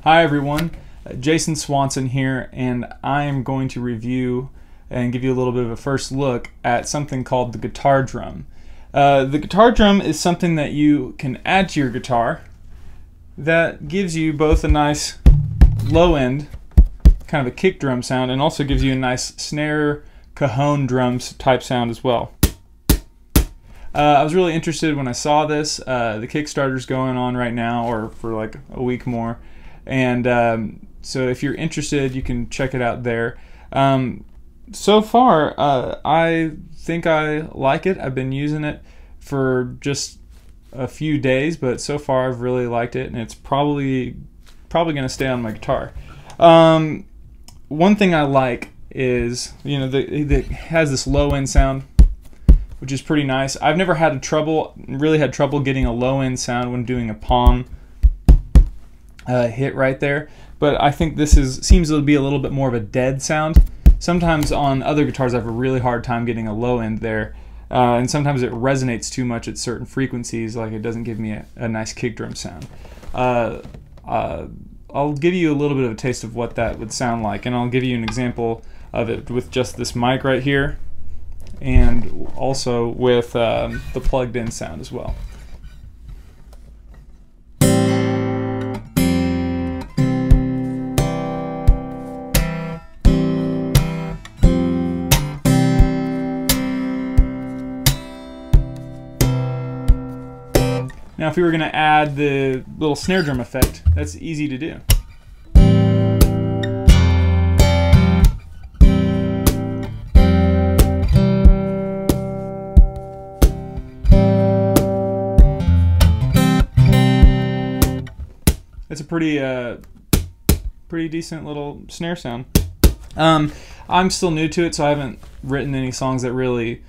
Hi everyone, Jason Swanson here, and I am going to review and give you a little bit of a first look at something called the guitar drum. The guitar drum is something that you can add to your guitar that gives you both a nice low end, kind of a kick drum sound, and also gives you a nice snare cajon drums type sound as well. I was really interested when I saw this. The Kickstarter's going on right now, or for like a week more. And so if you're interested, you can check it out there. So far, I think I like it. I've been using it for just a few days, but so far I've really liked it, and it's probably going to stay on my guitar. One thing I like is, you know, it has this low end sound, which is pretty nice. I've never really had trouble getting a low end sound when doing a palm hit right there, but I think this seems to be a little bit more of a dead sound. Sometimes on other guitars I have a really hard time getting a low end there, and sometimes it resonates too much at certain frequencies, like it doesn't give me a nice kick drum sound. I'll give you a little bit of a taste of what that would sound like, and I'll give you an example of it with just this mic right here, and also with the plugged in sound as well. Now if we were going to add the little snare drum effect, that's easy to do. It's a pretty decent little snare sound. I'm still new to it, so I haven't written any songs that really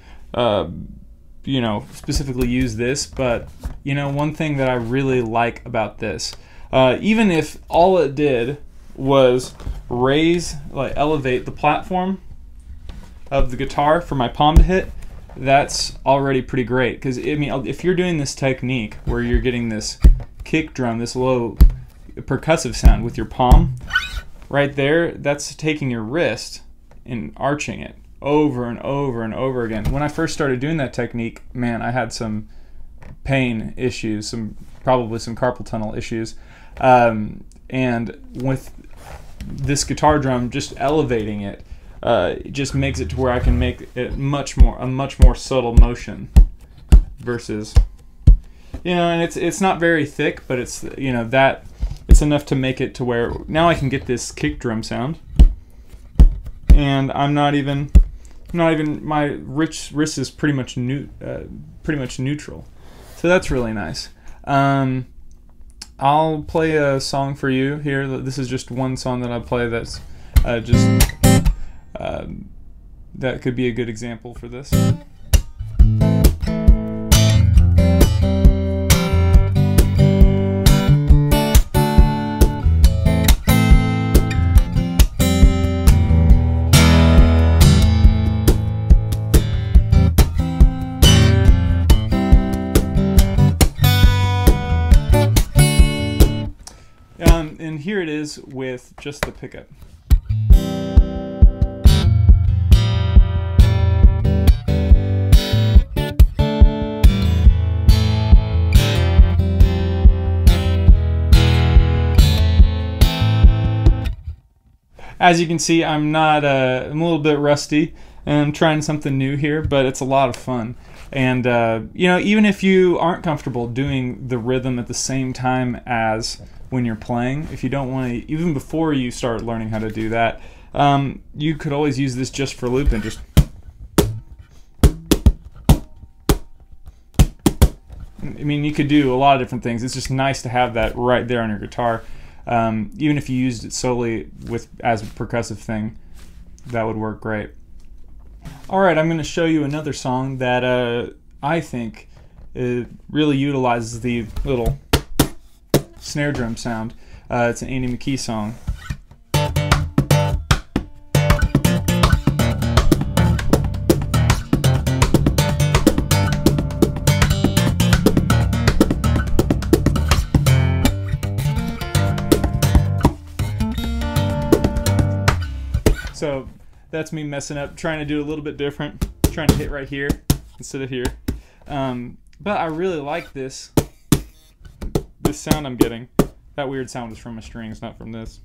you know, specifically use this, but you know, one thing that I really like about this, even if all it did was elevate the platform of the guitar for my palm to hit, that's already pretty great. Because I mean, if you're doing this technique where you're getting this kick drum, this low percussive sound with your palm right there, that's taking your wrist and arching it over and over and over again. When I first started doing that technique, man, I had some pain issues, probably some carpal tunnel issues, and with this guitar drum, just elevating it, it just makes it to where I can make it a much more subtle motion versus, you know, and it's not very thick, but it's, you know, that it's enough to make it to where now I can get this kick drum sound, and my wrist is pretty much neutral, so that's really nice. I'll play a song for you here. This is just one song that I play that's that could be a good example for this. And here it is with just the pickup. As you can see, I'm a little bit rusty, and I'm trying something new here, but it's a lot of fun. And you know, even if you aren't comfortable doing the rhythm at the same time as when you're playing, if you don't want to, even before you start learning how to do that, you could always use this just for loop and just. I mean, you could do a lot of different things. It's just nice to have that right there on your guitar. Even if you used it solely as a percussive thing, that would work great. Alright, I'm going to show you another song that I think really utilizes the little snare drum sound. It's an Andy McKee song. So that's me messing up, trying to do a little bit different, trying to hit right here instead of here. But I really like this sound I'm getting. That weird sound is from my strings, not from this.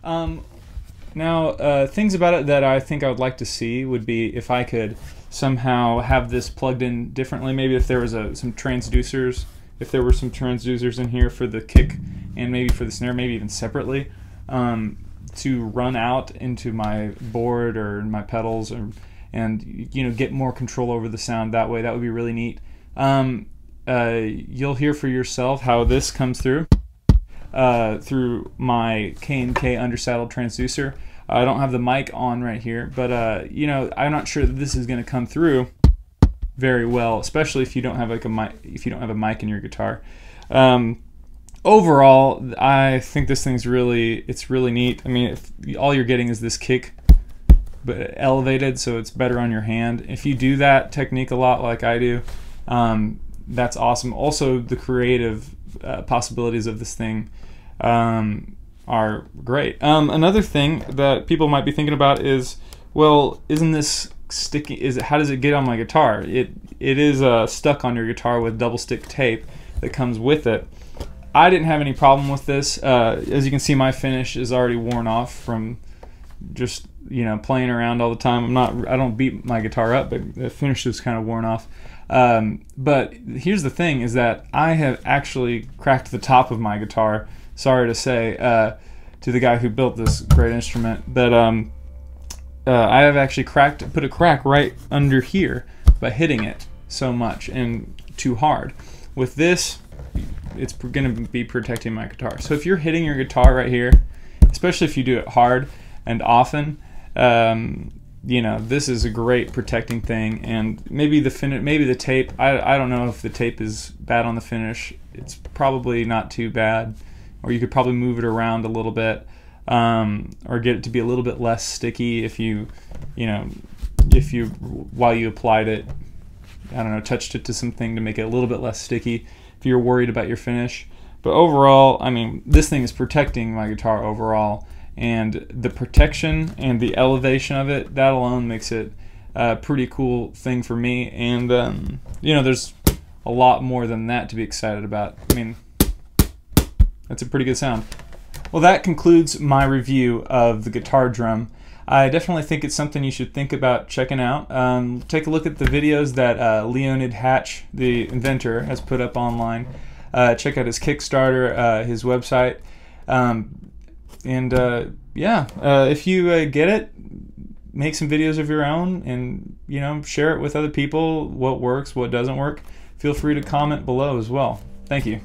Now, things about it that I think I would like to see would be if I could somehow have this plugged in differently. Maybe if there was some transducers, if there were some transducers in here for the kick and maybe for the snare, maybe even separately, to run out into my board or my pedals, and you know, get more control over the sound that way. That would be really neat. You'll hear for yourself how this comes through my K&K undersaddled transducer. I don't have the mic on right here, but you know, I'm not sure that this is going to come through very well, especially if you don't have like a mic. If you don't have a mic in your guitar. Overall, I think this thing's really neat. I mean, if all you're getting is this kick, but elevated, so it's better on your hand. If you do that technique a lot, like I do, that's awesome. Also, the creative possibilities of this thing are great. Another thing that people might be thinking about is, well, isn't this sticky? How does it get on my guitar? It is stuck on your guitar with double stick tape that comes with it. I didn't have any problem with this. As you can see, my finish is already worn off from just, you know, playing around all the time. I don't beat my guitar up, but the finish is kind of worn off. But here's the thing, is that I have actually cracked the top of my guitar, sorry to say, to the guy who built this great instrument, but I have actually put a crack right under here by hitting it so much and too hard. With this, it's going to be protecting my guitar. So if you're hitting your guitar right here, especially if you do it hard and often, you know, this is a great protecting thing. And maybe the tape, I don't know if the tape is bad on the finish. It's probably not too bad, or you could probably move it around a little bit, or get it to be a little bit less sticky if you while you applied it, I don't know, touched it to something to make it a little bit less sticky if you're worried about your finish. But overall, I mean, this thing is protecting my guitar overall, and the protection and the elevation of it, that alone makes it a pretty cool thing for me. And you know, there's a lot more than that to be excited about. I mean, that's a pretty good sound. Well, that concludes my review of the guitar drum. I definitely think it's something you should think about checking out. Take a look at the videos that Leonid Hatch, the inventor, has put up online. Check out his Kickstarter, his website. Yeah, if you get it, make some videos of your own, and you know, share it with other people, what works, what doesn't work. Feel free to comment below as well. Thank you.